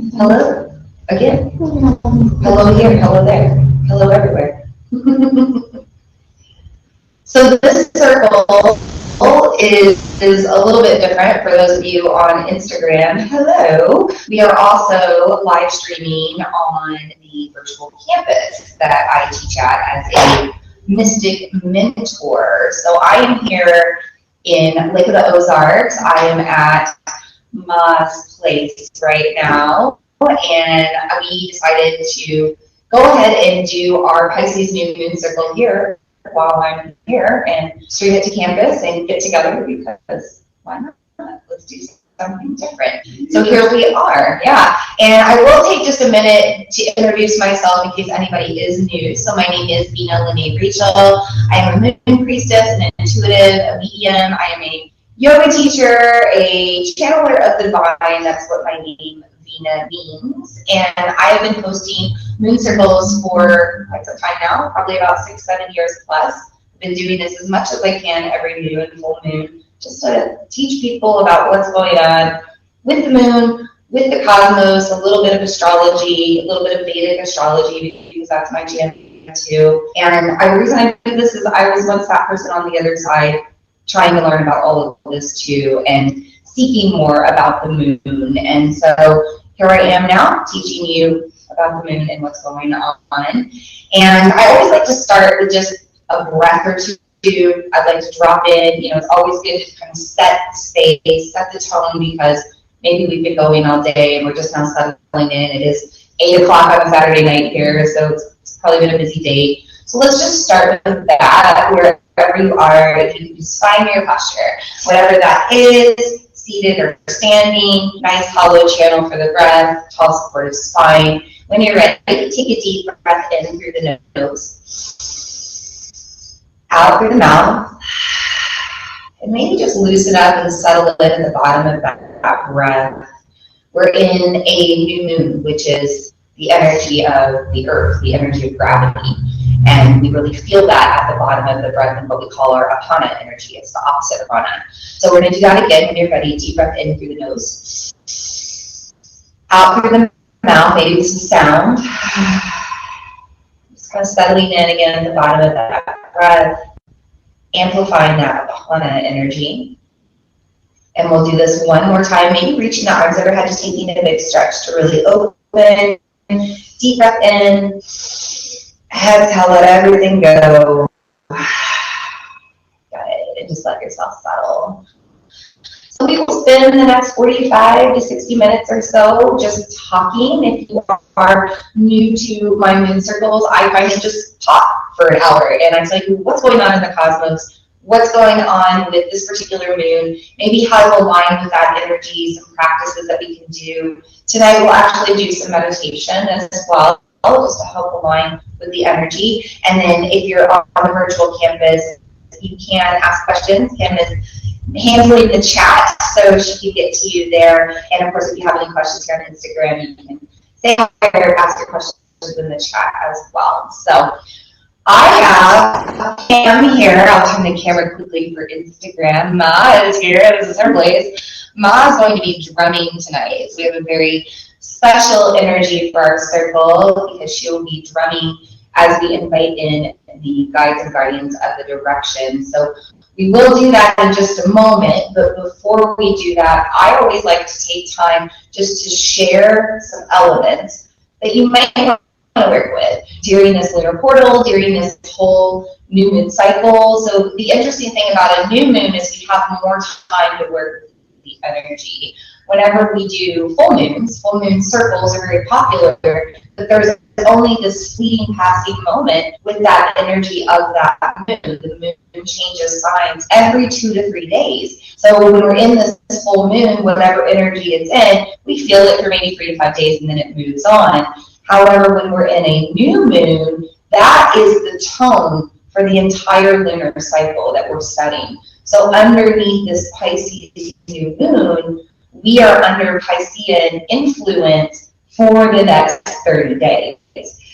Hello again. Hello here, hello there, hello everywhere. So this circle is a little bit different for those of you on Instagram. Hello. We are also live streaming on the virtual campus that I teach at as a mystic mentor. So I am here in Lake of the Ozarks. I am at Maa's place right now, and we decided to go ahead and do our Pisces New Moon Circle here while I'm here and stream it to campus and get together because why not? Let's do something different. So here we are, yeah. And I will take just a minute to introduce myself in case anybody is new. So my name is Veena Maa. I am a moon priestess, an intuitive, a medium. I am a yoga teacher, a channeler of the divine. That's what my name Veena means. And I have been hosting moon circles for quite some time now, probably about 6-7 years plus. I've been doing this as much as I can every new and full moon, just to teach people about what's going on with the moon, with the cosmos, a little bit of astrology, a little bit of Vedic astrology, because that's my jam too. And the reason I do this is I was once that person on the other side trying to learn about all of this too and seeking more about the moon. And so here I am now teaching you about the moon and what's going on. And I always like to start with just a breath or two. I'd like to drop in. It's always good to kind of set the space, set the tone, because maybe we've been going all day and we're just now settling in. It is 8 o'clock on a Saturday night here, so it's probably been a busy day. So let's just start with that. Wherever you are, you can just find your posture, whatever that is, seated or standing, nice hollow channel for the breath, tall supportive spine. When you're ready, take a deep breath in through the nose, out through the mouth, and maybe just loosen up and settle in at the bottom of that breath. We're in a new moon, which is the energy of the earth, the energy of gravity. And we really feel that at the bottom of the breath in what we call our apana energy. It's the opposite of prana. So we're going to do that again when you're ready. Deep breath in through the nose. Out through the mouth, maybe with some sound. Just kind of settling in again at the bottom of that breath. Amplifying that apana energy. And we'll do this one more time. Maybe reaching the arms overhead, just taking a big stretch to really open. Deep breath in. Exhale, let everything go. Got it. And just let yourself settle. So we will spend the next 45 to 60 minutes or so just talking. If you are new to my moon circles, I kind of just talk for an hour and I tell you what's going on in the cosmos, what's going on with this particular moon, maybe how to align with that energy, some practices that we can do. Tonight we'll actually do some meditation as well, just to help align with the energy. And then if you're on the virtual campus, you can ask questions. Kim is handling the chat, so she can get to you there. And of course, if you have any questions here on Instagram, you can say hi or ask your questions in the chat as well. So I have Pam here. I'll turn the camera quickly for Instagram. Maa is here. This is her place. Maa is going to be drumming tonight. So we have a very special energy for our circle because she will be drumming as we invite in the guides and guardians of the direction. So we will do that in just a moment, but before we do that, I always like to take time just to share some elements that you might want to work with during this lunar portal, during this whole new moon cycle. So the interesting thing about a new moon is we have more time to work with the energy. Whenever we do full moon circles are very popular, but there's only this fleeting passing moment with that energy of that moon. The moon changes signs every 2 to 3 days. So when we're in this full moon, whatever energy it's in, we feel it for maybe 3 to 5 days and then it moves on. However, when we're in a new moon, that is the tone for the entire lunar cycle that we're studying. So underneath this Pisces new moon, we are under Piscean influence for the next 30 days.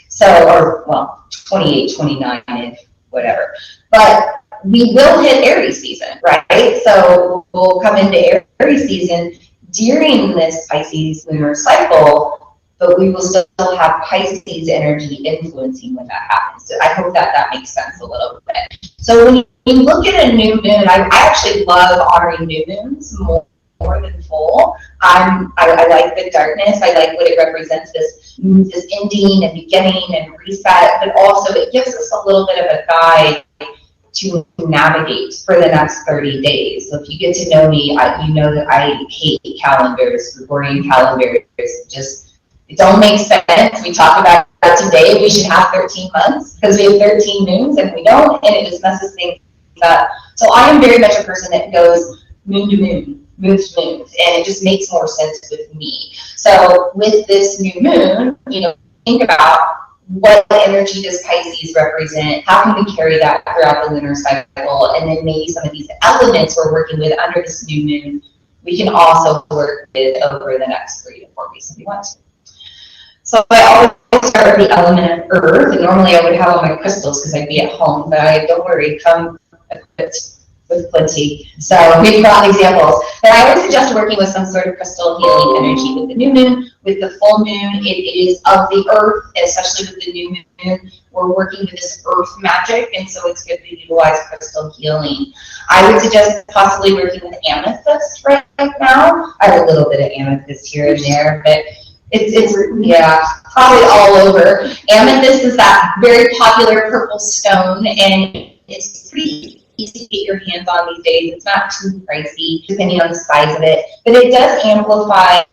So, or well, 28, 29, whatever. But we will hit Aries season, right? So we'll come into Aries season during this Pisces lunar cycle. but we will still have Pisces energy influencing when that happens. So I hope that that makes sense a little bit. So when you look at a new moon, I actually love honoring new moons more than full. I like the darkness. I like what it represents, this ending and beginning and reset, but also it gives us a little bit of a guide to navigate for the next 30 days. So if you get to know me, you know that I hate calendars, Gregorian calendars. It don't make sense. We talk about it today. We should have 13 months because we have 13 moons and we don't, and it just messes things up. So I am very much a person that goes moon to moon, moon to moon, and it just makes more sense with me. So with this new moon, think about what energy does Pisces represent? How can we carry that throughout the lunar cycle? And then maybe some of these elements we're working with under this new moon, we can also work with over the next 3 to 4 weeks if we want to. So I always start with the element of earth, and normally I would have all my crystals because I'd be at home, but don't worry, come equipped with plenty. So we've got examples. But I would suggest working with some sort of crystal healing energy with the new moon. With the full moon, it is of the earth, especially with the new moon. We're working with this earth magic, and so it's good to utilize crystal healing. I would suggest possibly working with amethyst right now. I have a little bit of amethyst here and there, but it's probably all over. Amethyst is that very popular purple stone, and it's pretty easy to get your hands on these days. It's not too pricey, depending on the size of it, but it does amplify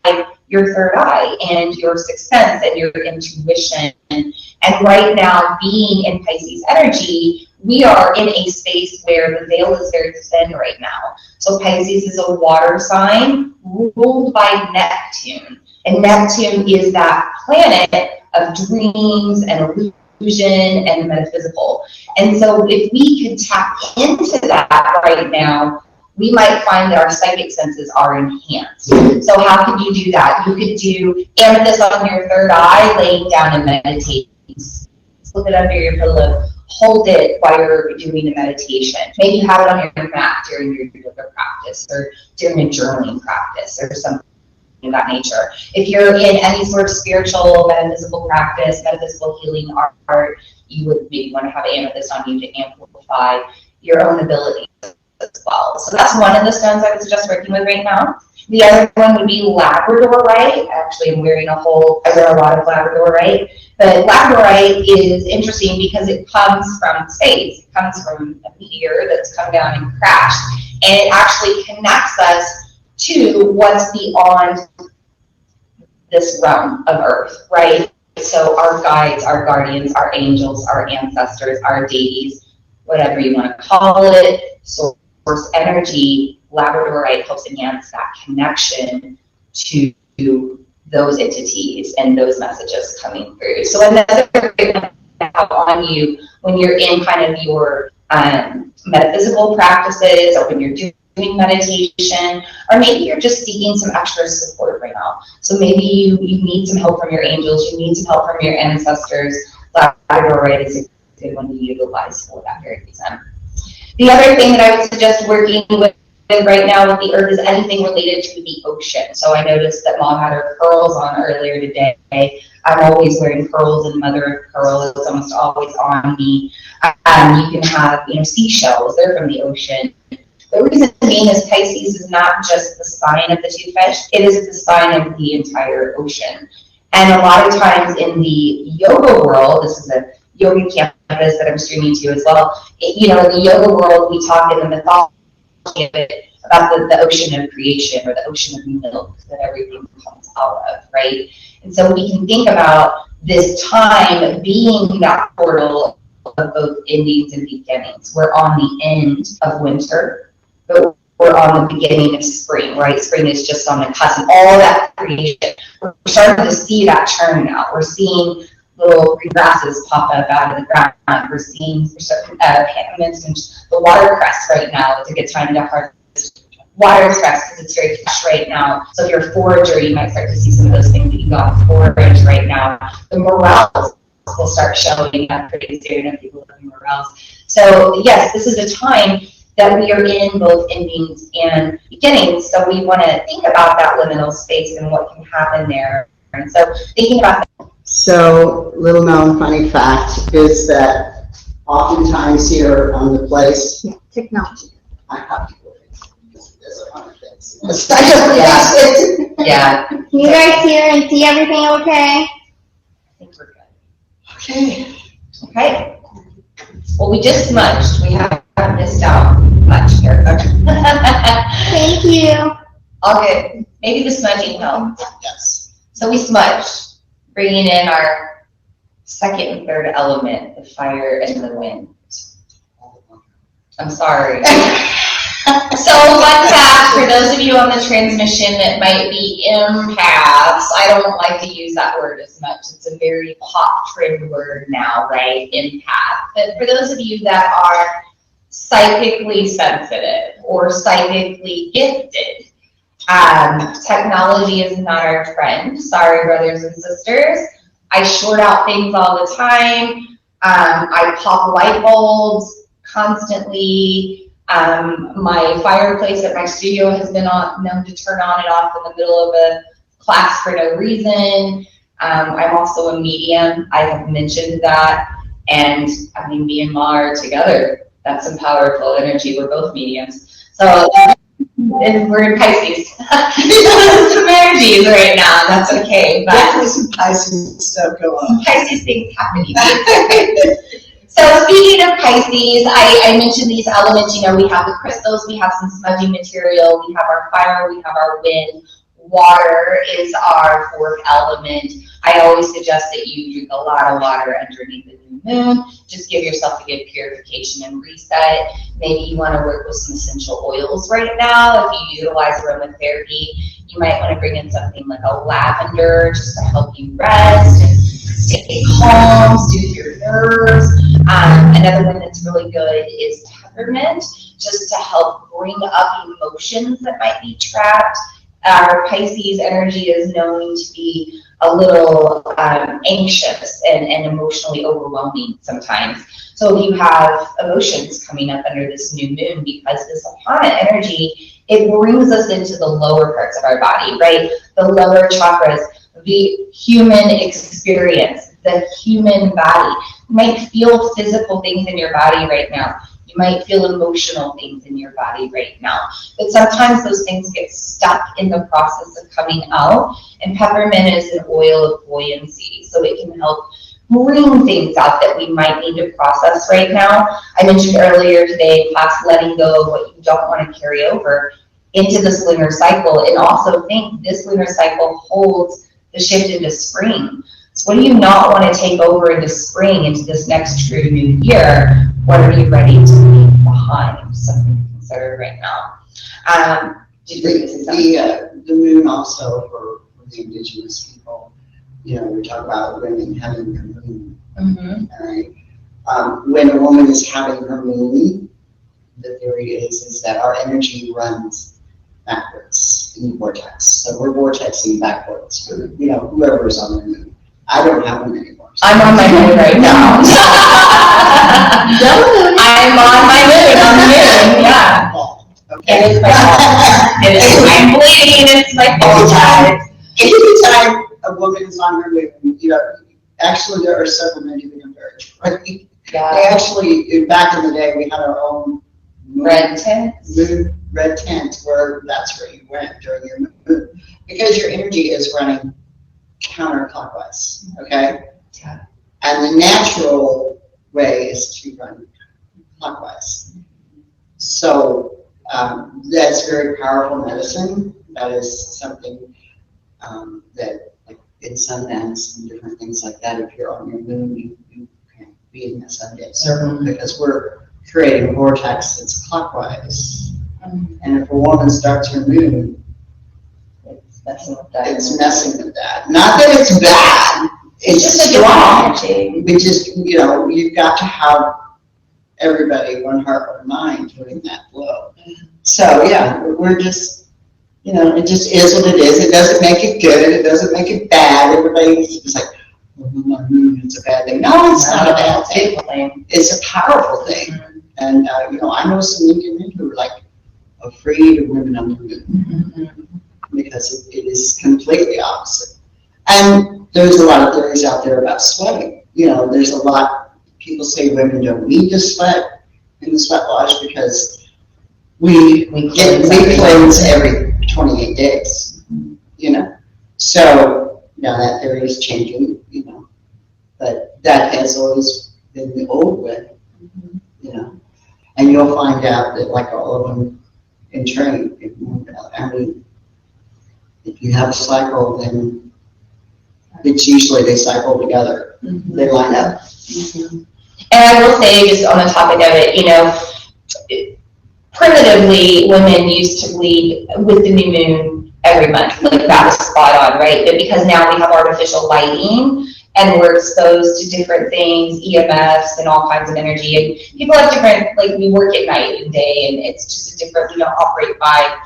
your third eye and your sixth sense and your intuition. And right now, being in Pisces energy, we are in a space where the veil is very thin right now. So Pisces is a water sign ruled by Neptune. And Neptune is that planet of dreams and illusion and the metaphysical. And so if we could tap into that right now, we might find that our psychic senses are enhanced. So how can you do that? You could do amethyst on your third eye, laying down and meditating. Slip it under your pillow. Hold it while you're doing a meditation. Maybe you have it on your mat during your yoga practice or during a journaling practice or something of that nature. If you're in any sort of spiritual, metaphysical practice, metaphysical healing art, you would maybe want to have amethyst on you to amplify your own abilities as well. So that's one of the stones I would suggest working with right now. The other one would be labradorite. Actually, I wear a lot of labradorite. But labradorite is interesting because it comes from space. It comes from a meteor that's come down and crashed. And it actually connects us to what's beyond this realm of Earth, right? So our guides, our guardians, our angels, our ancestors, our deities, whatever you want to call it, source energy, labradorite helps enhance that connection to those entities and those messages coming through. So another great one to have on you when you're in kind of your metaphysical practices or when you're doing meditation, or maybe you're just seeking some extra support right now. So maybe you need some help from your angels, you need some help from your ancestors. Labradorite is a good one to utilize for that very reason. The other thing that I would suggest working with right now with the earth is anything related to the ocean. So I noticed that Mom had her pearls on earlier today. I'm always wearing pearls, and mother of pearl is almost always on me. You can have, seashells. They're from the ocean. The reason being is Pisces is not just the sign of the two fish, it is the sign of the entire ocean. And a lot of times in the yoga world, this is a yoga campus that I'm streaming to as well, in the yoga world, we talk in the mythology about the ocean of creation, or the ocean of milk that everything comes out of, right? And so we can think about this time being that portal of both endings and beginnings. We're on the end of winter, but we're on the beginning of spring, right? Spring is just on the cusp of all that creation. We're starting to see that turn now. We're seeing little green grasses pop up out of the ground. We're seeing I mentioned the watercress right now. It's a good time to harvest watercress because it's very fresh right now. So if you're a forager, you might start to see some of those things that you got forage right now. The morels will start showing up pretty soon if people live in morels. So yes, this is a time that we are in both endings and beginnings. So we want to think about that liminal space and what can happen there. And so thinking about that. So, little known funny fact is that oftentimes here on the place, Technology. I have to go because there's a hundred things. Yeah. Yeah. Can you guys hear and see everything okay? I think we're good. Okay. Okay. Well, we just smudged. We haven't missed out much here. Thank you. All good. Maybe the smudging helped. Yes. So we smudged, bringing in our second and third element, the fire and the wind. I'm sorry. So fun fact, for those of you on the transmission that might be empaths, I don't like to use that word as much. It's a very pop trend word now, right? Empath. But for those of you that are psychically sensitive or psychically gifted, technology is not our friend. Sorry, brothers and sisters. I short out things all the time. I pop light bulbs constantly. My fireplace at my studio has been known to turn on and off in the middle of a class for no reason. I'm also a medium. I have mentioned that. And I mean, me and Ma are together. That's some powerful energy. We're both mediums. So, and we're in Pisces. Some energies right now. That's okay. But Definitely some Pisces stuff go on. Pisces things happening. So speaking of Pisces, I mentioned these elements. You know, we have the crystals, we have some smudging material, we have our fire, we have our wind. Water is our fourth element. I always suggest that you drink a lot of water underneath the new moon. Just give yourself a good purification and reset. Maybe you want to work with some essential oils right now. If you utilize aromatherapy, you might want to bring in something like a lavender just to help you rest and stay calm, soothe your nerves. Another one that's really good is peppermint, just to help bring up emotions that might be trapped. Our Pisces energy is known to be a little anxious and emotionally overwhelming sometimes. So if you have emotions coming up under this new moon, because this Apana energy, it brings us into the lower parts of our body, right? The lower chakras, the human experience, the human body. You might feel physical things in your body right now. You might feel emotional things in your body right now. But sometimes those things get stuck in the process of coming out. And peppermint is an oil of buoyancy. So it can help bring things out that we might need to process right now. I mentioned earlier today in class, letting go of what you don't want to carry over into this lunar cycle. And also think this lunar cycle holds the shift into spring. So what do you not want to take over into spring, into this next true new year? What are you ready to leave behind? Something to consider right now. The moon also for the indigenous people, you know, we talk about women having their moon. Right? When a woman is having her moon, the theory is that our energy runs backwards in the vortex. So we're vortexing backwards for, you know, whoever's on their moon. I don't have them anymore. So I'm on my moon right now. I'm on my moon, on the moon, yeah. Okay. It is my fault. I'm bleeding, it's my fault, guys. Anytime a woman is on her moon, you know, actually there are several men who converge, right? Yeah. They actually, back in the day, we had our own Red tent. Moon red tent where that's where you went during your moon, because your energy is running counterclockwise, okay? Yeah. And the natural way is to run clockwise. So that's very powerful medicine. That is something that, like in Sundance and different things like that, if you're on your moon, you can't be in the Sundance circle because we're creating a vortex that's clockwise. And if a woman starts her moon, It's messing with that. it's messing with that. Not that it's bad. It's just a strong. energy. But just, you know, you've got to have everybody, one heart, one mind, doing that flow. So yeah, we're just, you know, it just is what it is. It doesn't make it good. It doesn't make it bad. Everybody's just like, oh, my moon, it's a bad thing. No, it's not a bad thing. It's a powerful thing. And, you know, I know some Indian men who are like afraid of women on the moon because it is completely opposite. And there's a lot of theories out there about sweating. You know, there's a lot, people say women don't need to sweat in the sweat lodge because we cleanse every 28 days, you know. So now that theory is changing, you know, but that has always been the old way, you know. And you'll find out that like all of them in turn, I mean, if you have a cycle, then it's usually they cycle together. They line up. And I will say, just on the topic of it, you know, primitively, women used to bleed with the new moon every month. Like, that was spot on, right? But because now we have artificial lighting and we're exposed to different things, EMFs and all kinds of energy, and people have different, like, we work at night and day, and it's just a different, we don't operate by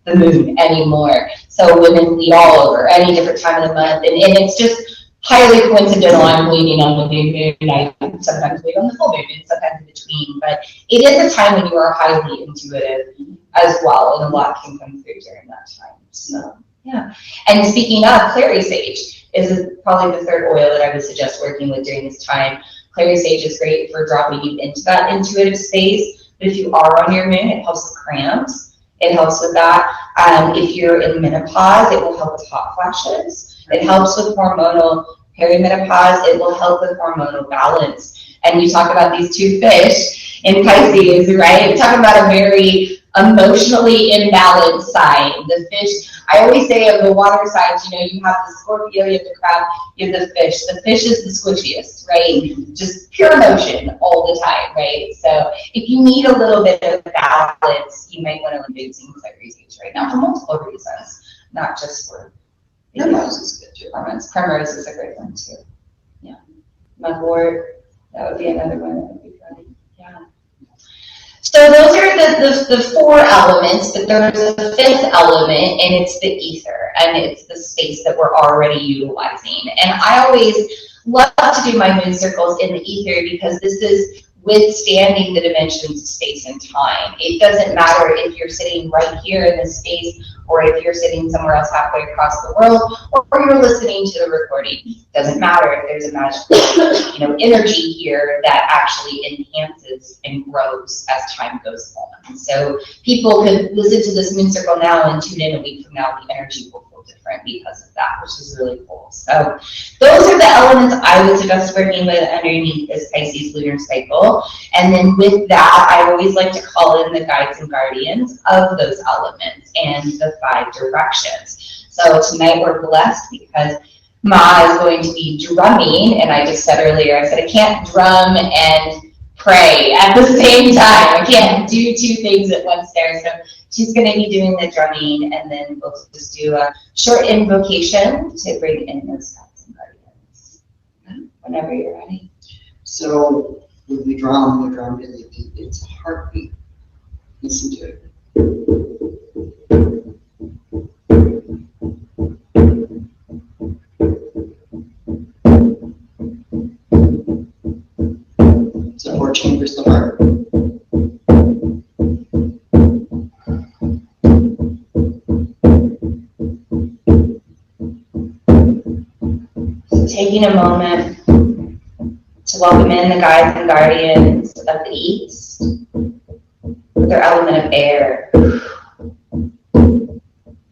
the moon anymore. So women bleed all over any different time of the month, and it's just highly coincidental. I'm bleeding on the new moon. I sometimes bleed on the full moon and sometimes in between, but it is a time when you are highly intuitive as well, and a lot can come through during that time. So yeah. And speaking of, clary sage is probably the third oil that I would suggest working with during this time. Clary sage is great for dropping you into that intuitive space, but if you are on your moon, it helps with cramps. It helps with that. If you're in menopause, it will help with hot flashes. It helps with hormonal perimenopause. It will help with hormonal balance. And you talk about these two fish in Pisces, right? Talk about a very emotionally imbalanced sign. The fish, I always say of the water signs, you know, you have the Scorpio, you have the crab, you have the fish. The fish is the squishiest, right? Just pure emotion all the time, right? So if you need a little bit of balance, you might want to look at using clary sage right now for multiple reasons, not just for Primrose is good too. Primrose is a great one too. Yeah. Mugwort, that would be another one that would be funny. Yeah. So those are the four elements, but there's a fifth element, and it's the ether, and it's the space that we're already utilizing. And I always love to do my moon circles in the ether because this is withstanding the dimensions of space and time. It doesn't matter if you're sitting right here in this space or if you're sitting somewhere else halfway across the world, or you're listening to the recording. It doesn't matter if there's a magical, you know, energy here that actually enhances and grows as time goes on. So people could listen to this moon circle now and tune in a week from now, the energy will feel different because of that, which is really cool. So those are the elements I would suggest working with underneath this Pisces lunar cycle. And then with that, I always like to call in the guides and guardians of those elements and the 5 directions. So tonight we're blessed because Ma is going to be drumming, and I just said earlier, I said I can't drum and pray at the same time. I can't do 2 things at once there. So she's going to be doing the drumming, and then we'll just do a short invocation to bring in those guides and guardians. Whenever you're ready. So when we drum to the beat, it's a heartbeat. Listen to it. So 4 chambers of the heart. So taking a moment to welcome in the guides and guardians of the East with their element of air.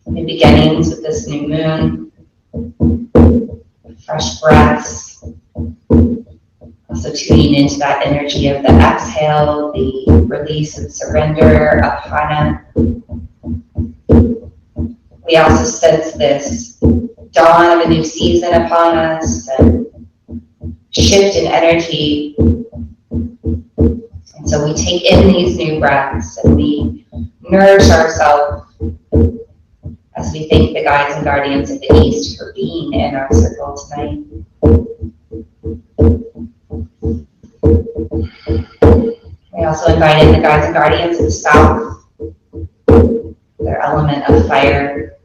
New beginnings with this new moon, fresh breaths. Also tuning into that energy of the exhale, the release and surrender, apana. We also sense this dawn of a new season upon us, and shift in energy. And so we take in these new breaths and we nourish ourselves as we thank the guides and guardians of the East for being in our circle tonight. We also invite in the guides and guardians of the South, their element of fire.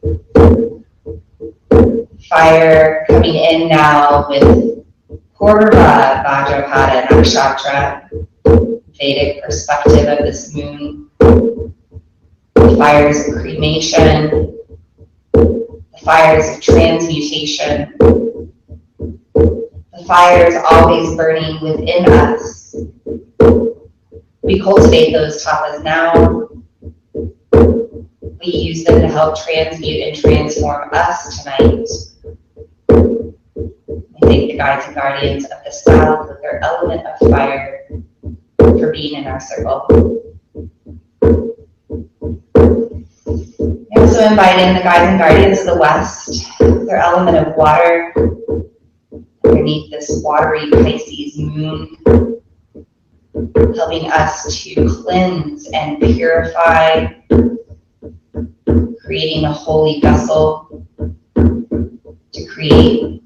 Fire coming in now with Purva Bhadrapada Nakshatra, Vedic perspective of this moon. The fires of cremation, the fires of transmutation. The fire is always burning within us. We cultivate those tapas now. We use them to help transmute and transform us tonight. We thank the guides and guardians of the South with their element of fire for being in our circle. We also invite in the guides and guardians of the West, their element of water, underneath this watery Pisces moon, helping us to cleanse and purify, creating a holy vessel to create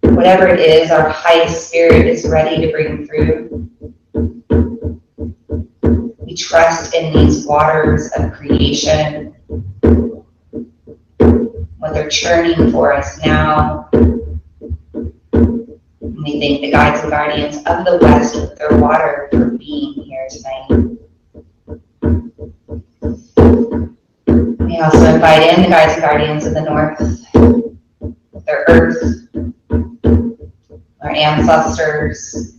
whatever it is our highest spirit is ready to bring through. We trust in these waters of creation, what they're churning for us now. And we thank the guides and guardians of the West with their water for being here tonight. We also invite in the guides and guardians of the North with their earth, our ancestors,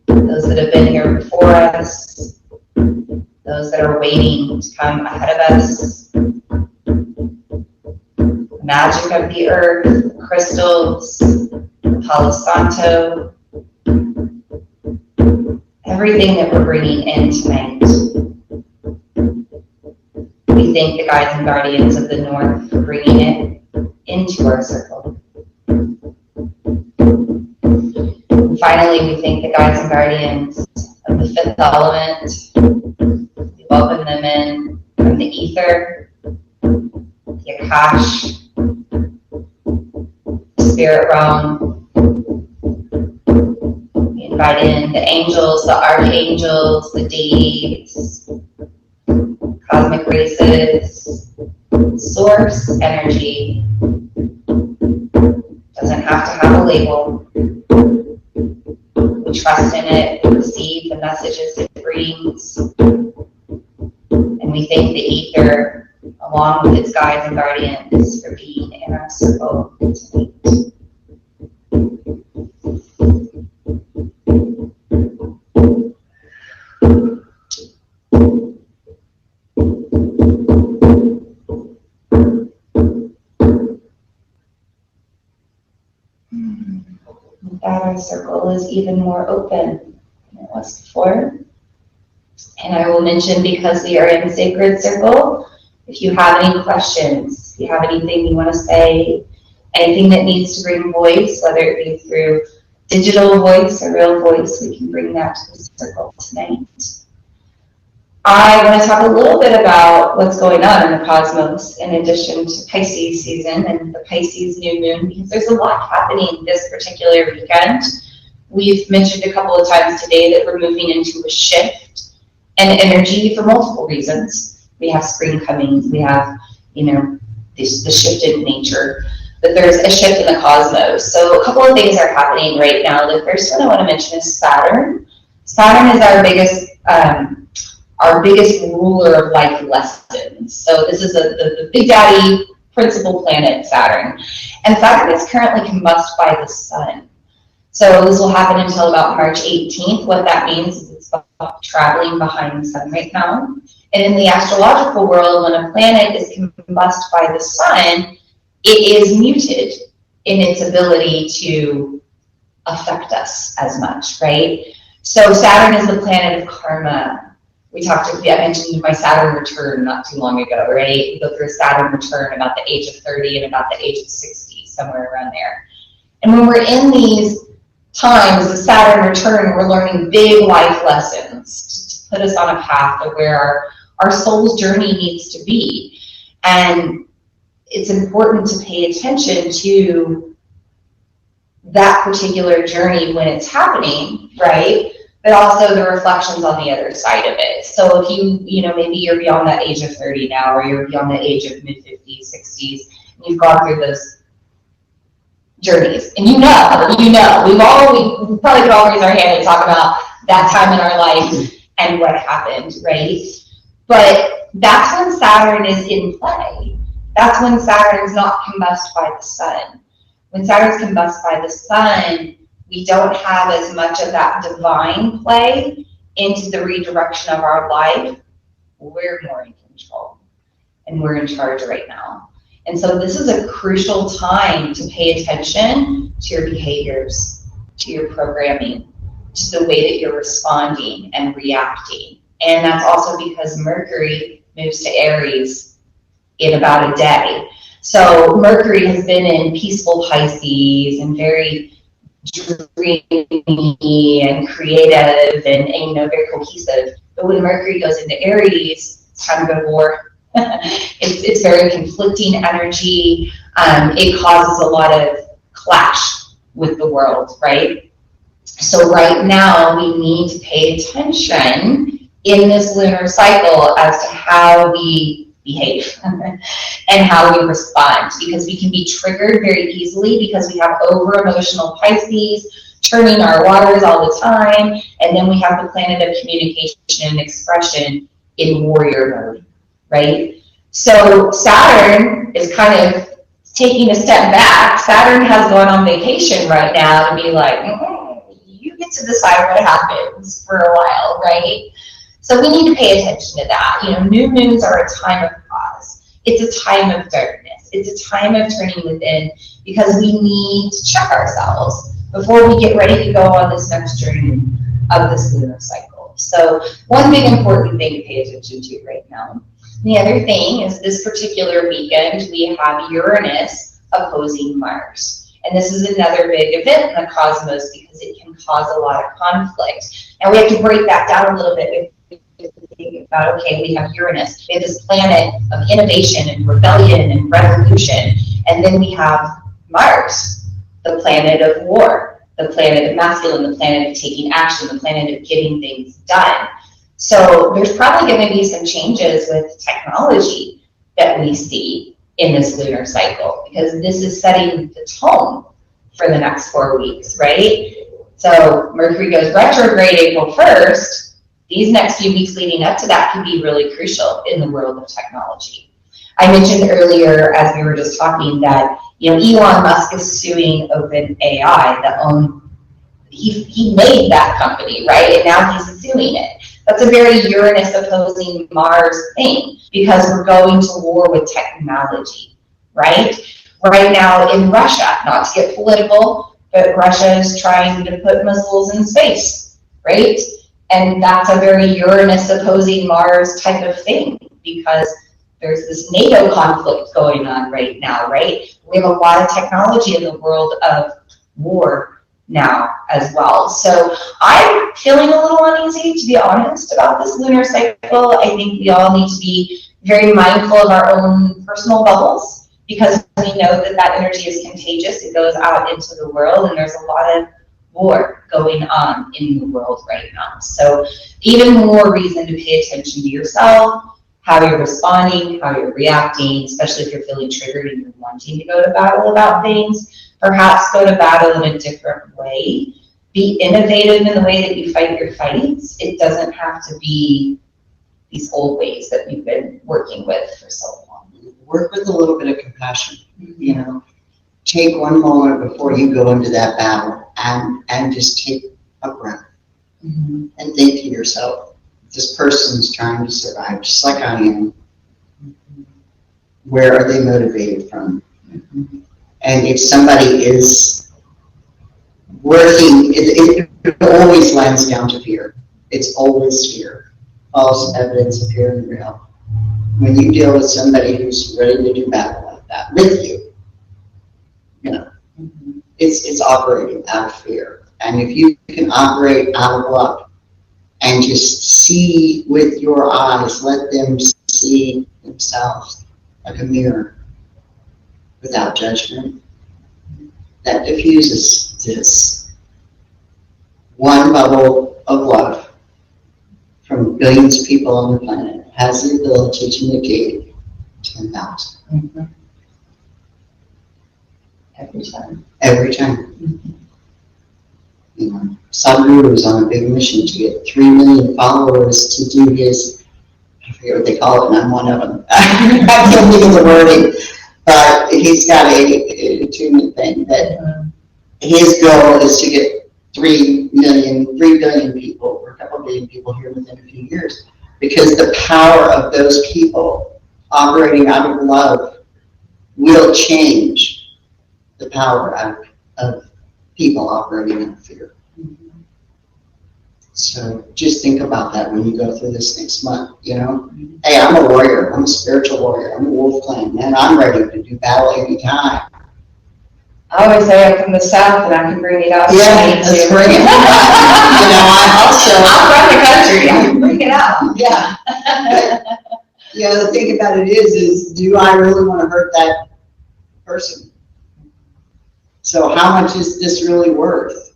those that have been here before us, those that are waiting to come ahead of us. The magic of the earth, the crystals, the Palo Santo, everything that we're bringing in tonight. We thank the guides and guardians of the North for bringing it into our circle. And finally, we thank the guides and guardians of the fifth element. We welcome them in from the ether, the Akash, the spirit realm. We invite in the angels, the archangels, the deities, cosmic races, source energy. Doesn't have to have a label. We trust in it, we receive the messages it brings, and we thank the ether along with its guides and guardians for being in our circle tonight. Our circle is even more open than it was before. And I will mention, because we are in the sacred circle, if you have any questions, if you have anything you want to say, anything that needs to bring voice, whether it be through digital voice or real voice, we can bring that to the circle tonight. I want to talk a little bit about what's going on in the cosmos in addition to Pisces season and the Pisces new moon, because there's a lot happening this particular weekend. We've mentioned a couple of times today that we're moving into a shift in energy for multiple reasons. We have spring coming, we have, the shift in nature, but there's a shift in the cosmos. So a couple of things are happening right now. The first one I want to mention is Saturn. Saturn is our biggest ruler of life lessons. So this is the big daddy principal planet, Saturn. And Saturn is currently combusted by the sun. So this will happen until about March 18th. What that means is it's traveling behind the sun right now. And in the astrological world, when a planet is combusted by the sun, it is muted in its ability to affect us as much, right? So Saturn is the planet of karma. I mentioned my Saturn return not too long ago, right? We go through a Saturn return about the age of 30 and about the age of 60, somewhere around there. And when we're in these times of Saturn return, we're learning big life lessons to put us on a path of where our soul's journey needs to be. And it's important to pay attention to that particular journey when it's happening, right? But also the reflections on the other side of it. So if maybe you're beyond that age of 30 now, or you're beyond the age of mid-50s, 60s, and you've gone through those journeys. And we probably could all raise our hand and talk about that time in our life and what happened, right? But that's when Saturn is in play. that's when Saturn's not combusted by the sun. When Saturn's combusted by the sun, we don't have as much of that divine play into the redirection of our life. We're more in control, and we're in charge right now. And so this is a crucial time to pay attention to your behaviors, to your programming, to the way that you're responding and reacting. And that's also because Mercury moves to Aries in about a day. So Mercury has been in peaceful Pisces and very dreamy and creative and very cohesive. But when Mercury goes into Aries, it's time to go to war. It's very conflicting energy. It causes a lot of clash with the world, right? So right now we need to pay attention in this lunar cycle as to how we behave and how we respond, because we can be triggered very easily because we have over emotional Pisces turning our waters all the time, and then we have the planet of communication and expression in warrior mode, right? So Saturn is kind of taking a step back. Saturn has gone on vacation right now to be like, you get to decide what happens for a while, right? So we need to pay attention to that. New moons are a time of pause. It's a time of darkness. It's a time of turning within, because we need to check ourselves before we get ready to go on this next journey of this lunar cycle. So one big important thing to pay attention to right now. The other thing is this particular weekend, we have Uranus opposing Mars. And this is another big event in the cosmos because it can cause a lot of conflict. And we have to break that down a little bit. Think about, okay, we have Uranus, we have this planet of innovation and rebellion and revolution, and then we have Mars, the planet of war, the planet of masculine, the planet of taking action, the planet of getting things done. So there's probably going to be some changes with technology that we see in this lunar cycle, because this is setting the tone for the next 4 weeks, right? So Mercury goes retrograde April 1st. These next few weeks leading up to that can be really crucial in the world of technology. I mentioned earlier, as we were just talking, that Elon Musk is suing OpenAI. He made that company, right? And now he's suing it. That's a very Uranus opposing Mars thing, because we're going to war with technology, right? Right now in Russia, not to get political, but Russia is trying to put missiles in space, right? And that's a very Uranus opposing Mars type of thing, because there's this NATO conflict going on right now, right? We have a lot of technology in the world of war now as well. So I'm feeling a little uneasy, to be honest, about this lunar cycle. I think we all need to be very mindful of our own personal bubbles, because we know that energy is contagious. It goes out into the world, and there's a lot of war going on in the world right now. So even more reason to pay attention to yourself, how you're responding, how you're reacting, especially if you're feeling triggered and you're wanting to go to battle about things. Perhaps go to battle in a different way. Be innovative in the way that you fight your fights. It doesn't have to be these old ways that we've been working with for so long. Work with a little bit of compassion, Take one moment before you go into that battle and just take a breath and think to yourself, this person's trying to survive just like I am. Where are they motivated from? And if somebody is working, it always lands down to fear. It's always fear. False evidence appearing real. When you deal with somebody who's ready to do battle like that with you, it's operating out of fear. And if you can operate out of love and just see with your eyes, let them see themselves like a mirror without judgment, that diffuses this one bubble of love from billions of people on the planet has the ability to negate 10,000. Every time. Sadhguru is on a big mission to get 3 million followers to do his I forget what they call it, and I'm one of them. I can't think of the wording, but he's got a attunement thing that his goal is to get 3 billion people, or a couple billion people here within a few years, because the power of those people operating out of love will change the power of people operating in fear. So just think about that when you go through this next month, you know? Hey, I'm a warrior. I'm a spiritual warrior. I'm a wolf clan, man. I'm ready to do battle anytime. I always say I'm from the South and I can bring it out. Yeah, let's bring it. You know, I'm from the country. I can bring it out. Yeah. You know, the thing about it is do I really want to hurt that person? So how much is this really worth?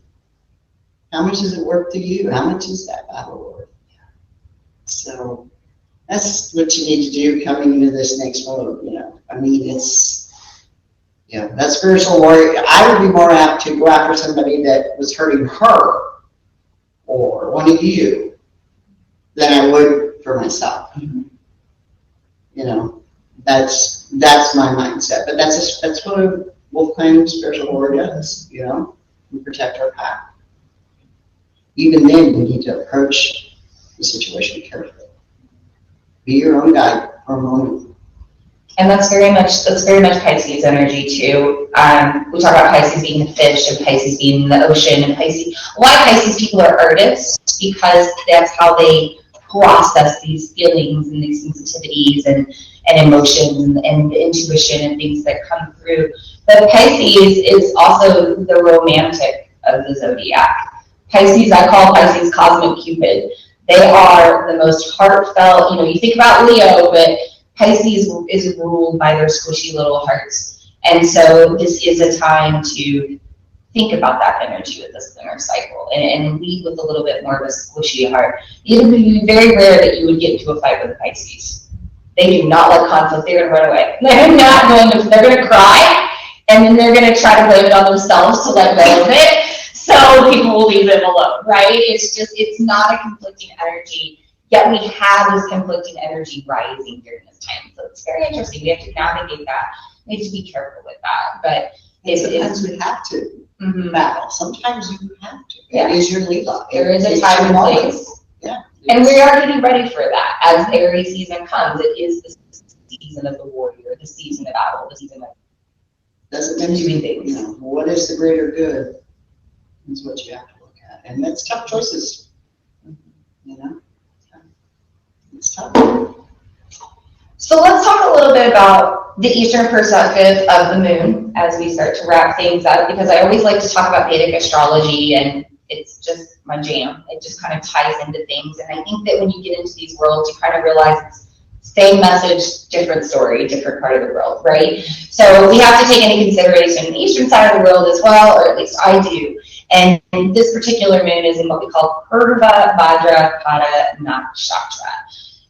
How much is it worth to you? How much is that battle worth? So that's what you need to do coming into this next mode, you know. I mean, it's, you know, that spiritual warrior, I would be more apt to go after somebody that was hurting her or one of you than I would for myself. You know, that's my mindset. But that's what a wolf clan spiritual warrior does, you know. We protect our path. Even then, we need to approach the situation carefully. Be your own guide for a moment. And that's very much Pisces energy too. We talk about Pisces being the fish and Pisces being the ocean, and Pisces. A lot of Pisces people are artists because that's how they process these feelings and these sensitivities and emotions and intuition and things that come through. But Pisces is also the romantic of the zodiac. Pisces, I call Pisces cosmic Cupid. They are the most heartfelt, you know, you think about Leo, but Pisces is ruled by their squishy little hearts. And so this is a time to think about that energy with this lunar cycle and lead with a little bit more of a squishy heart. It would be very rare that you would get into a fight with a Pisces. They do not like conflict. They're going to run away. They're going to cry, and then they're going to try to blame it on themselves to let go of it. So people will leave them alone, right? It's not a conflicting energy, yet we have this conflicting energy rising during this time. So it's very interesting. We have to navigate that. We have to be careful with that. But sometimes we have to battle. Sometimes you have to. Yeah. It is your Leela. There is a time and place. Yeah. And we are getting ready for that. As Aries season comes, it is the season of the warrior, the season of battle, the season of doing things. You know, what is the greater good? Is what you have to look at, and that's tough choices. You know, it's tough. So let's talk a little bit about the Eastern perspective of the moon as we start to wrap things up, because I always like to talk about Vedic astrology, and it's just my jam. It just kind of ties into things, and I think that when you get into these worlds, you kind of realize it's same message, different story, different part of the world, right? So we have to take into consideration the Eastern side of the world as well, or at least I do. And this particular moon is in what we call Purva Bhadrapada Nakshatra.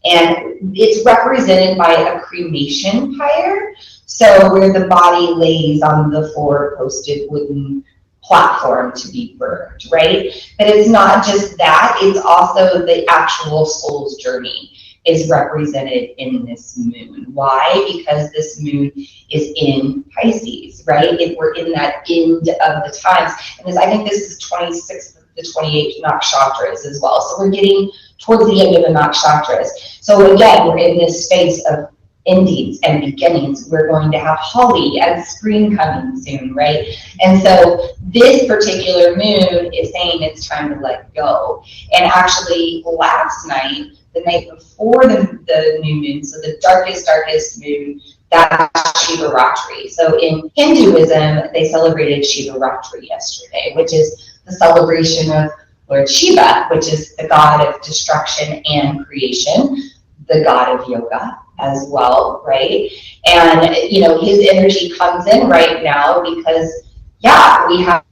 And it's represented by a cremation pyre, so where the body lays on the four-posted wooden platform to be burned, right? But it's not just that, it's also the actual soul's journey is represented in this moon. Why? Because this moon is in Pisces, right? We're in that end of the times. And I think this is 26th to 28th nakshatras as well. So we're getting towards the end of the nakshatras. So again, we're in this space of endings and beginnings. We're going to have Holi and spring coming soon, right? And so this particular moon is saying it's time to let go. And actually last night, the night before the new moon, so the darkest moon, that's Shivaratri. So in Hinduism, they celebrated Shivaratri yesterday, which is the celebration of Lord Shiva, which is the god of destruction and creation, the god of yoga as well, right? And, you know, his energy comes in right now because, yeah, we have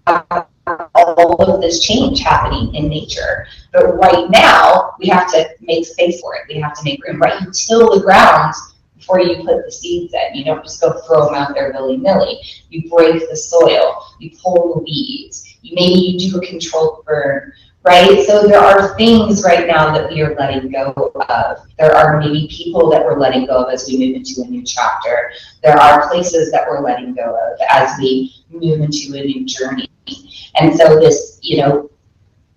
all of this change happening in nature. But right now, we have to make space for it. We have to make room, right? You till the ground before you put the seeds in. You don't just go throw them out there willy-nilly. You break the soil. You pull the weeds. Maybe you do a controlled burn right? So there are things right now that we are letting go of. There are maybe people that we're letting go of as we move into a new chapter. There are places that we're letting go of as we move into a new journey. And so this,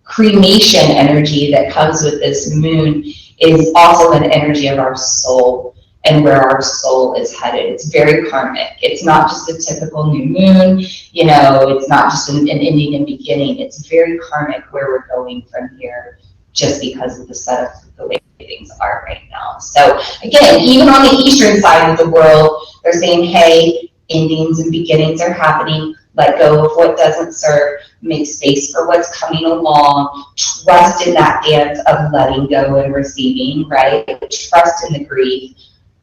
cremation energy that comes with this moon is also an energy of our soul and where our soul is headed. It's very karmic. It's not just a typical new moon, it's not just an ending and beginning. It's very karmic where we're going from here just because of the setup of the way things are right now. So again, even on the eastern side of the world, they're saying, hey, endings and beginnings are happening. Let go of what doesn't serve. Make space for what's coming along. Trust in that dance of letting go and receiving, right? Trust in the grief.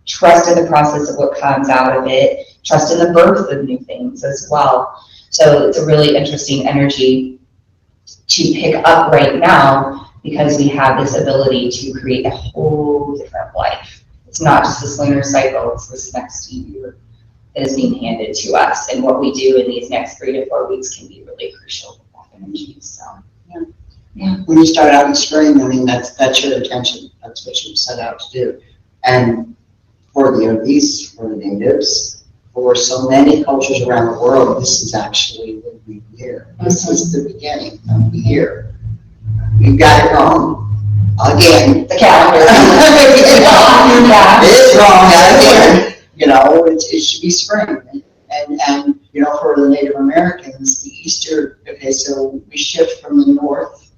Trust in the process of what comes out of it. Trust in the birth of new things as well. So it's a really interesting energy to pick up right now because we have this ability to create a whole different life. It's not just this lunar cycle, it's this next year that is being handed to us. And what we do in these next 3 to 4 weeks can be really crucial with that energy. So, yeah. When you start out in spring, that's your intention. That's what you set out to do. And for the Yogis, for the natives, for so many cultures around the world, this is actually the new year. This is the beginning of the year. You've got it wrong. Again. The calendar. It's wrong again. It should be spring. And for the Native Americans, the Easter, so we shift from the north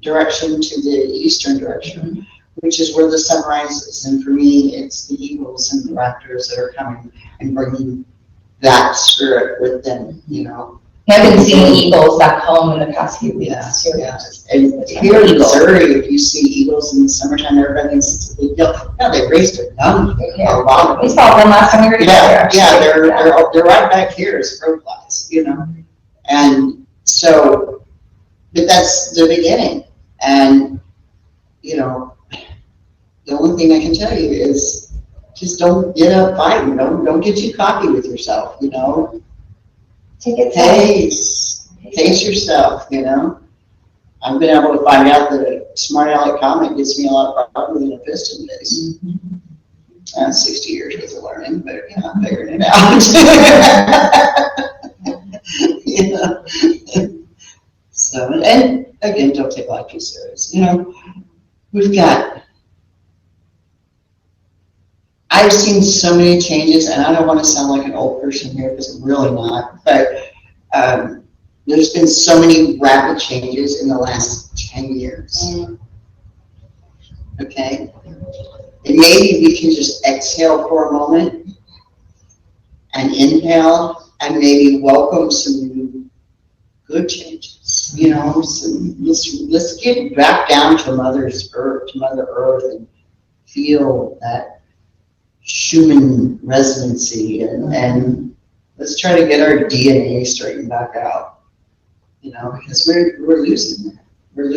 direction to the eastern direction, which is where the sun rises. And for me, it's the eagles and the raptors that are coming and bringing that spirit with them, I've been seeing eagles back home in the past few weeks too. Yeah. And here in Missouri, if you see eagles in the summertime, everybody thinks it's a big deal. No, they raised a young. Yeah. A lot of them. We saw them last time we were together. They're right back here as crow flies, And so, but that's the beginning. And, the only thing I can tell you is just don't get up fighting. Don't get too cocky with yourself, Take it Pace yourself, I've been able to find out that a smart aleck comment gets me a lot farther than a piston base. 60 years worth of learning, but I'm figuring it out. So, and again, don't take life too serious. I've seen so many changes, and I don't want to sound like an old person here because I'm really not, but there's been so many rapid changes in the last 10 years. Okay? And maybe we can just exhale for a moment and inhale and maybe welcome some new good changes. Let's get back down to Mother Earth and feel that Schumann resonancy and let's try to get our DNA straightened back out, because we're losing that. We're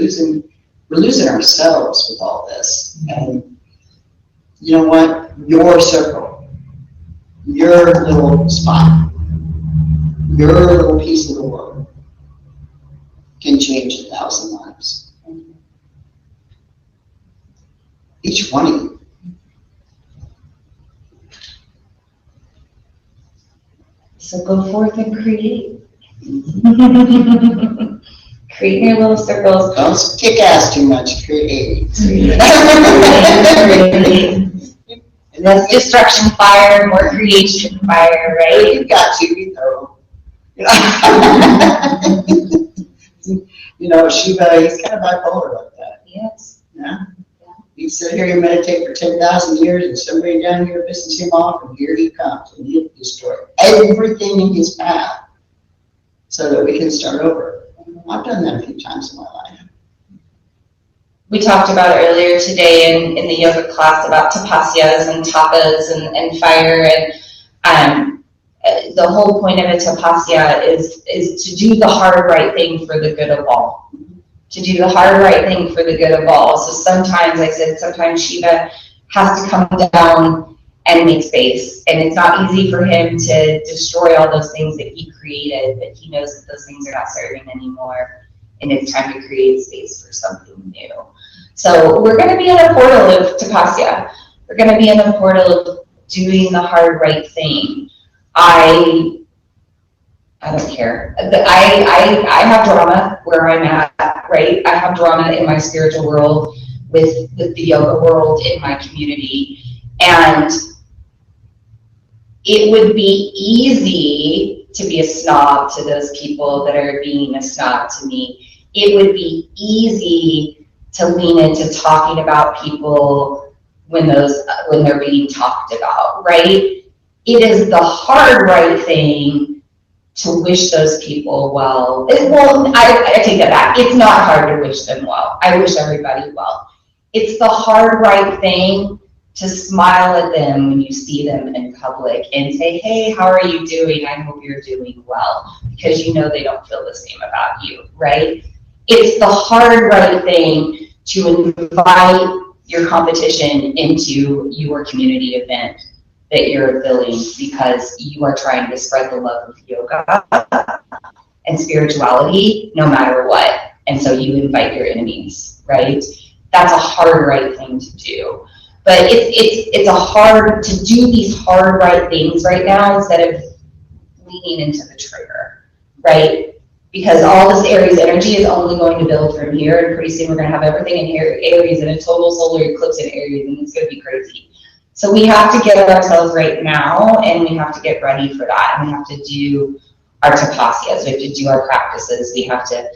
losing ourselves with all this. And you know what? Your circle, your little spot, your little piece of the world can change 1,000 lives. Each one of you. So go forth and create. Create your little circles. Don't kick ass too much. Create. Less destruction fire, more creation fire, right? You've got to be thorough. Shiva, he's kind of bipolar like that. Yes. Yeah. You sit here, you meditate for 10,000 years, and somebody down here pisses him off, and here he comes, and he'll destroy everything in his path so that we can start over. I've done that a few times in my life. We talked about earlier today in the yoga class about tapasyas and tapas and fire, and the whole point of a tapasya is to do the hard right thing for the good of all. To do the hard right thing for the good of all. So sometimes Shiva has to come down and make space. And it's not easy for him to destroy all those things that he created, but he knows that those things are not serving anymore. and it's time to create space for something new. So we're going to be in a portal of Tapasya. We're going to be in the portal of doing the hard right thing. I don't care. I have drama where I'm at, right? I have drama in my spiritual world, with the yoga world, in my community. And it would be easy to be a snob to those people that are being a snob to me. It would be easy to lean into talking about people when they're being talked about, right? It is the hard right thing to wish those people well. I take that back. It's not hard to wish them well. I wish everybody well. It's the hard right thing to smile at them when you see them in public and say, hey, how are you doing? I hope you're doing well, because you know they don't feel the same about you, right? It's the hard right thing to invite your competition into your community event that you're filling, because you are trying to spread the love of yoga and spirituality no matter what. And so you invite your enemies, right? That's a hard right thing to do. But it's a hard to do these hard right things right now instead of leaning into the trigger, right? Because all this Aries energy is only going to build from here, and pretty soon we're going to have everything in Aries and a total solar eclipse in Aries, and it's going to be crazy. So we have to get ourselves right now, and we have to get ready for that. And we have to do our tapasyas, we have to do our practices, we have to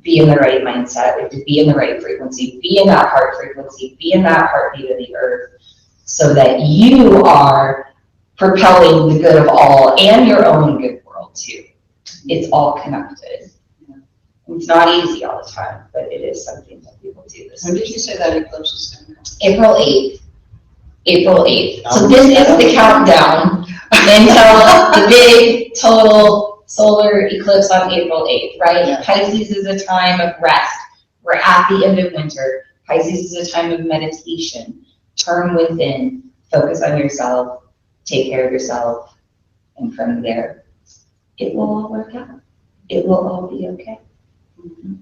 be in the right mindset, we have to be in the right frequency, be in that heart frequency, be in that heartbeat of the earth, so that you are propelling the good of all and your own good world too. It's all connected. It's not easy all the time, but it is something that people do. When did you say that eclipse is going to come? April 8th. April 8th. So this is the countdown until the big total solar eclipse on April 8th, right? Yeah. Pisces is a time of rest. We're at the end of winter. Pisces is a time of meditation. Turn within, focus on yourself, take care of yourself, and from there, it will all work out. It will all be okay. Mm-hmm.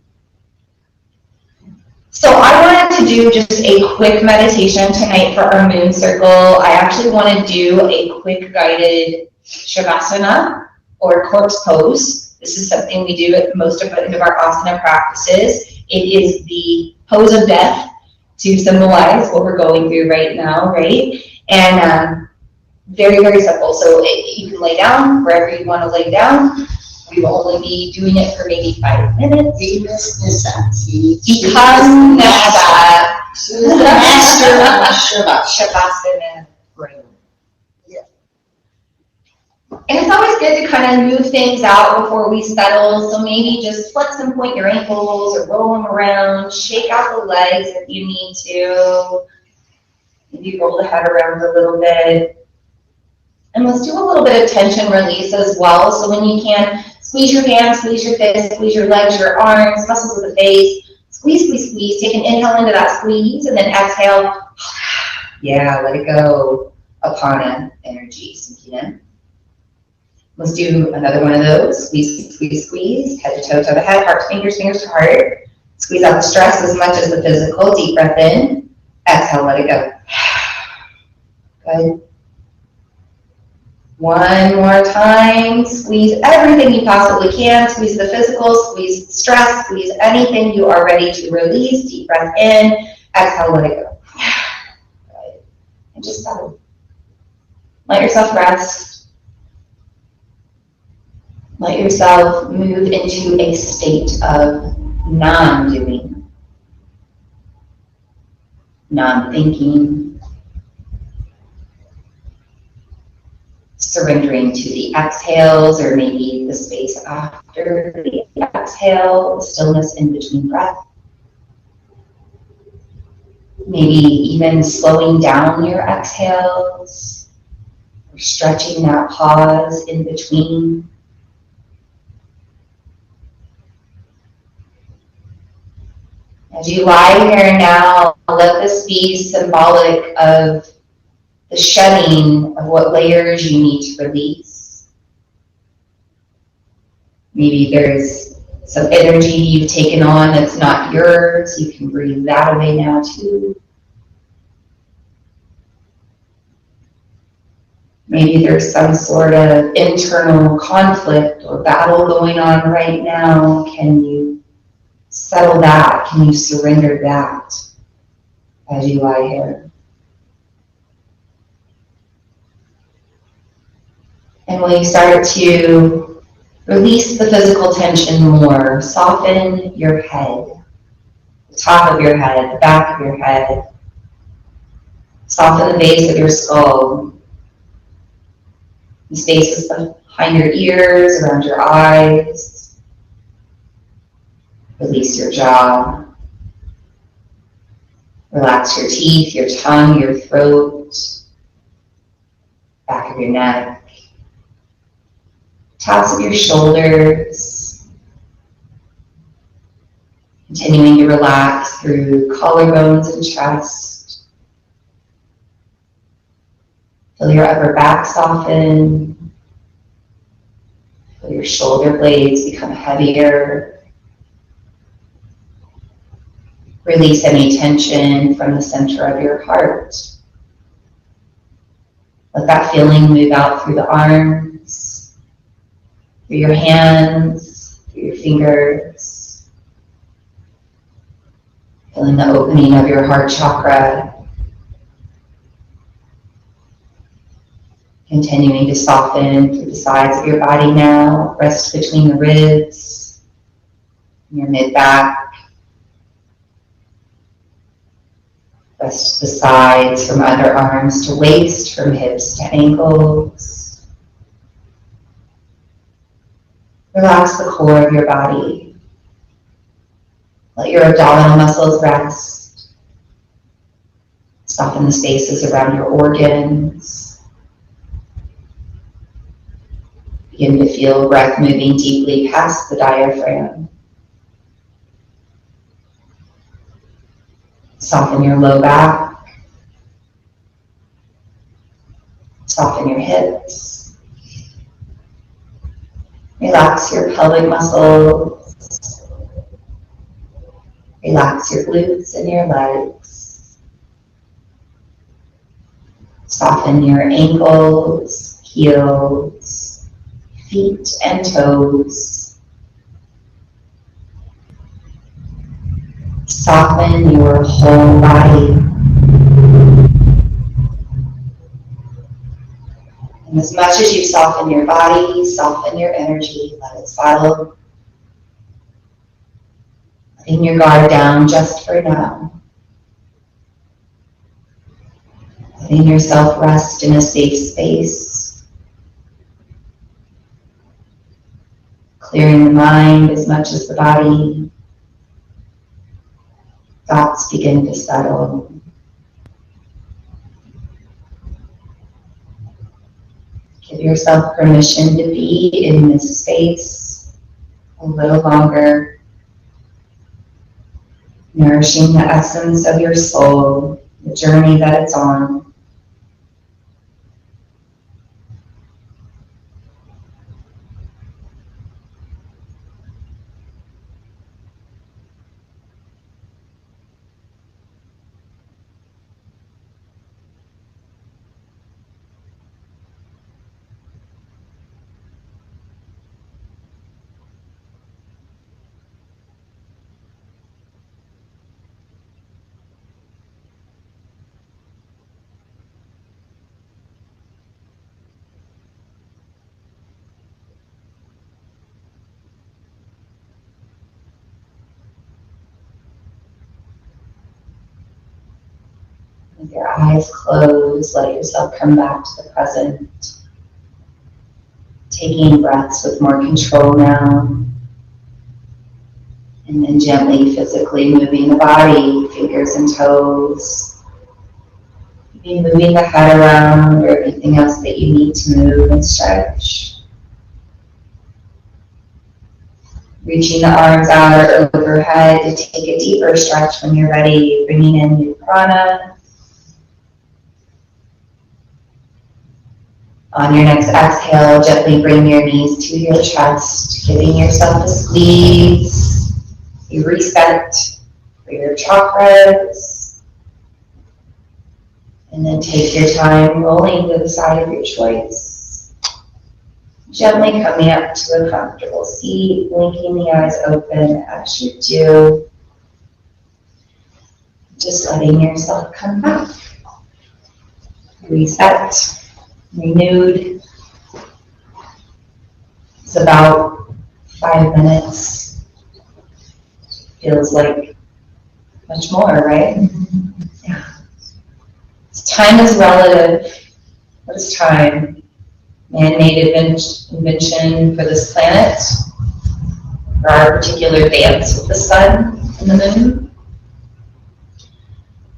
So I wanted to do just a quick meditation tonight for our moon circle. I actually want to do a quick guided Shavasana, or corpse pose. This is something we do at most of our asana practices. It is the pose of death to symbolize what we're going through right now, right? And very, very simple. So you can lay down wherever you want to lay down. We will only be doing it for maybe 5 minutes. Become Nasa. Shavasana. And it's always good to kind of move things out before we settle. So maybe just flex and point your ankles or roll them around. Shake out the legs if you need to. Maybe roll the head around a little bit. And let's do a little bit of tension release as well. So when you can, squeeze your hands, squeeze your fists, squeeze your legs, your arms, muscles of the face. Squeeze, squeeze, squeeze. Take an inhale into that squeeze, and then exhale. Yeah, let it go. Apana energy sinking in. Let's do another one of those. Squeeze, squeeze, squeeze. Head to toe, toe to head. Heart to fingers, fingers to heart. Squeeze out the stress as much as the physical. Deep breath in. Exhale, let it go. Good. One more time. Squeeze everything you possibly can. Squeeze the physical, squeeze the stress, squeeze anything you are ready to release. Deep breath in. Exhale, let it go. Good. And just settle. Let yourself rest. Let yourself move into a state of non-doing, non-thinking, surrendering to the exhales, or maybe the space after the exhale, the stillness in between breath. Maybe even slowing down your exhales, or stretching that pause in between. As you lie here now, let this be symbolic of the shedding of what layers you need to release. Maybe there's Some energy you've taken on that's not yours, you can breathe that away now too. Maybe there's some sort of internal conflict or battle going on right now. Can you settle that? Can you surrender that as you lie here? And when you start to release the physical tension more, soften your head, the top of your head, the back of your head, soften the base of your skull, the spaces behind your ears, around your eyes. Release your jaw. Relax your teeth, your tongue, your throat, back of your neck, tops of your shoulders. Continuing to relax through collarbones and chest. Feel your upper back soften. Feel your shoulder blades become heavier. Release any tension from the center of your heart. Let that feeling move out through the arms, through your hands, through your fingers. Feeling the opening of your heart chakra. Continuing to soften through the sides of your body now. Rest between the ribs, your mid-back. Rest the sides from other arms to waist, from hips to ankles. Relax the core of your body. Let your abdominal muscles rest. Soften the spaces around your organs. Begin to feel breath moving deeply past the diaphragm. Soften your low back. Soften your hips. Relax your pelvic muscles. Relax your glutes and your legs. Soften your ankles, heels, feet and toes. Soften your whole body. And as much as you soften your body, soften your energy, let it settle. Letting your guard down just for now. Letting yourself rest in a safe space. Clearing the mind as much as the body. Thoughts begin to settle. Give yourself permission to be in this space a little longer, nourishing the essence of your soul, the journey that it's on. With your eyes closed, let yourself come back to the present. Taking breaths with more control now. And then gently, physically moving the body, fingers and toes. Maybe moving the head around or anything else that you need to move and stretch. Reaching the arms out or overhead to take a deeper stretch when you're ready, bringing in new prana. On your next exhale, gently bring your knees to your chest, giving yourself a squeeze. You reset for your chakras. And then take your time rolling to the side of your choice. Gently coming up to a comfortable seat, blinking the eyes open as you do. Just letting yourself come back. Reset. Renewed. It's about 5 minutes. Feels like much more, right? Yeah. Time is relative. What is time? Man-made invention for this planet, for our particular dance with the sun and the moon.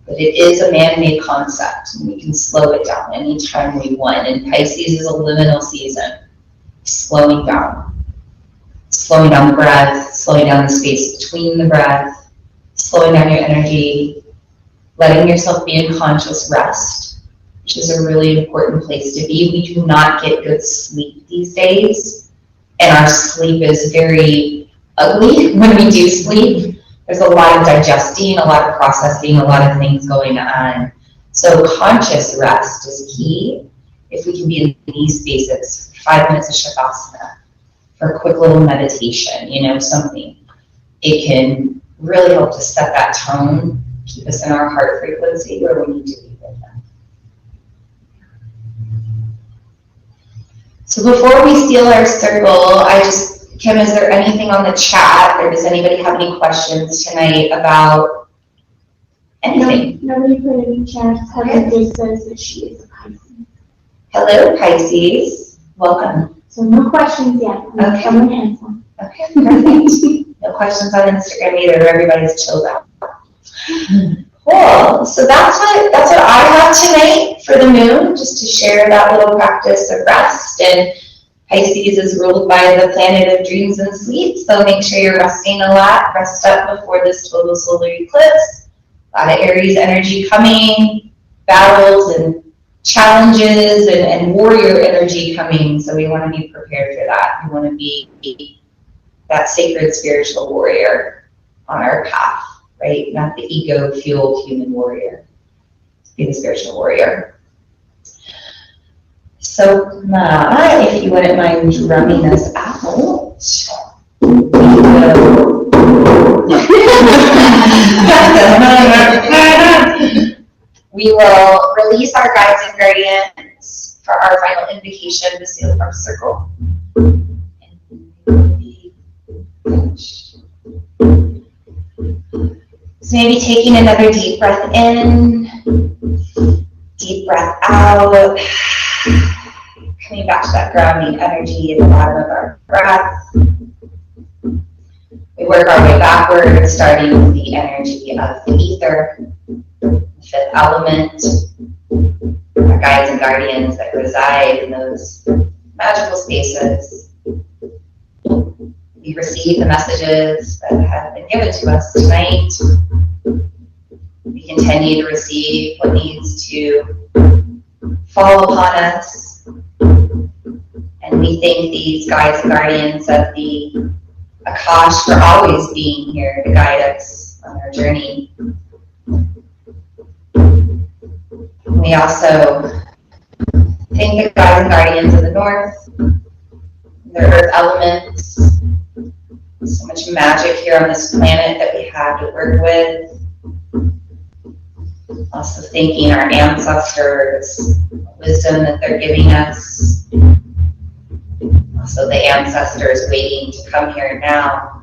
But it is a man-made concept, and we can slow it down anytime we want. And Pisces is a liminal season, slowing down the breath, slowing down the space between the breath, slowing down your energy, letting yourself be in conscious rest, which is a really important place to be. We do not get good sleep these days, and our sleep is very ugly when we do sleep. There's a lot of digesting, a lot of processing, a lot of things going on. So conscious rest is key. If we can be in these spaces, 5 minutes of Shavasana, for a quick little meditation, something. It can really help to set that tone, keep us in our heart frequency where we need to be with them. So before we seal our circle, Kim, is there anything on the chat, or does anybody have any questions tonight about anything? Nobody put any chat. Heather just says that she is a Pisces. Hello, Pisces. Welcome. So no questions yet. Okay. Someone answer. Okay, perfect. No questions on Instagram either. Everybody's chilled out. Cool. So that's what I have tonight for the moon, just to share that little practice of rest. And Pisces is ruled by the planet of dreams and sleep, so make sure you're resting a lot. Rest up before this total solar eclipse. A lot of Aries energy coming, battles and challenges and warrior energy coming, so we want to be prepared for that. We want to be that sacred spiritual warrior on our path, right? Not the ego-fueled human warrior. Be the spiritual warrior. So, Ma, if you wouldn't mind drumming us out, we will release our guides and guardians for our final invocation to seal our circle. So maybe taking another deep breath in, deep breath out. Coming back to that grounding energy at the bottom of our breath. We work our way backwards, starting with the energy of the ether, the fifth element, our guides and guardians that reside in those magical spaces. We receive the messages that have been given to us tonight. We continue to receive what needs to fall upon us. And we thank these guides and guardians of the Akash for always being here to guide us on our journey. We also thank the guides and guardians of the North, the earth elements. So much magic here on this planet that we have to work with. Also thanking our ancestors, the wisdom that they're giving us. Also the ancestors waiting to come here now,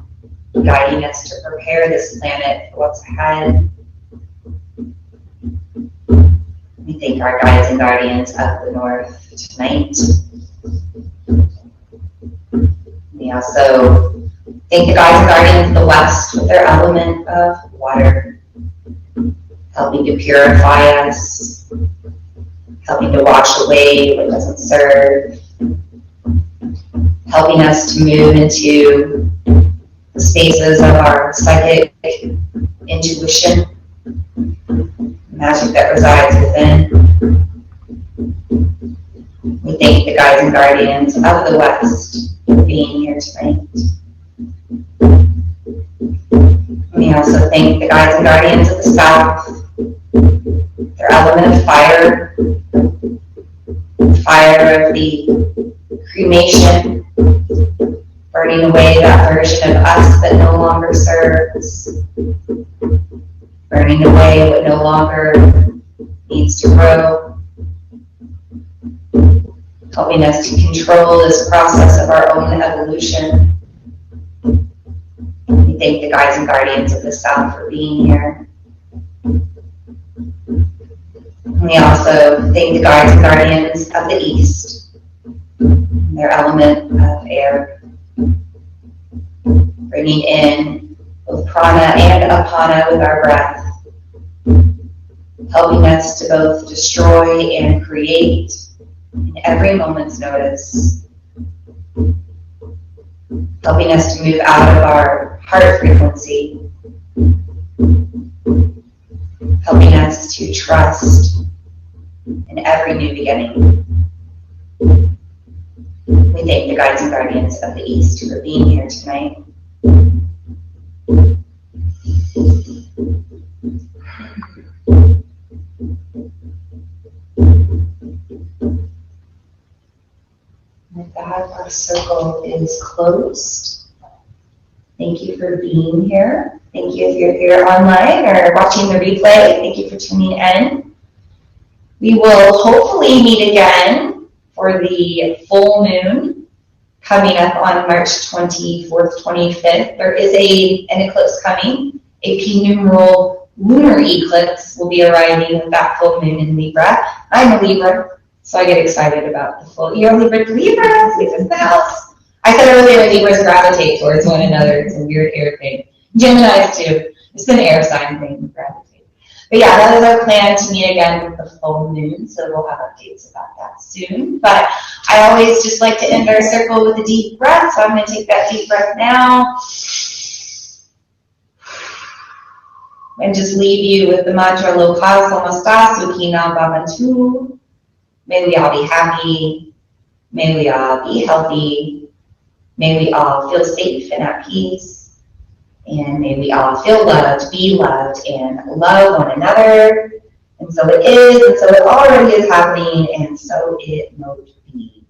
guiding us to prepare this planet for what's ahead. We thank our guides and guardians of the North tonight. We also thank the guides and guardians of the West with their element of water, helping to purify us, helping to wash away what doesn't serve, helping us to move into the spaces of our psychic intuition, magic that resides within. We thank the guides and guardians of the West for being here tonight. We also thank the guides and guardians of the South, their element of fire, fire of the cremation, burning away that version of us that no longer serves, burning away what no longer needs to grow, helping us to control this process of our own evolution. We thank the guides and guardians of the South for being here. We also thank the guides and guardians of the East, their element of air, bringing in both prana and apana with our breath, helping us to both destroy and create in every moment's notice, helping us to move out of our heart frequency, helping us to trust in every new beginning. We thank the guides and guardians of the East for being here tonight. With that, our circle is closed. Thank you for being here. Thank you if you're here online or watching the replay. Thank you for tuning in. We will hopefully meet again for the full moon coming up on March 24th, 25th. There is an eclipse coming. A P numeral lunar eclipse will be arriving with that full moon in Libra. I'm a Libra, so I get excited about the full. You're a Libra to Libra, Libra's in the house. I said earlier Libras gravitate towards one another. It's a weird air thing. Geminis too. It's an air sign thing, we gravitate. But yeah, that is our plan to meet again with the full moon, so we'll have updates about that soon. But I always just like to end our circle with a deep breath, so I'm going to take that deep breath now. And just leave you with the mantra Loka Samasta Sukhina Bhavantu. May we all be happy. May we all be healthy. May we all feel safe and at peace. And may we all feel loved, be loved, and love one another. And so it is, and so it already is happening, and so it mote be.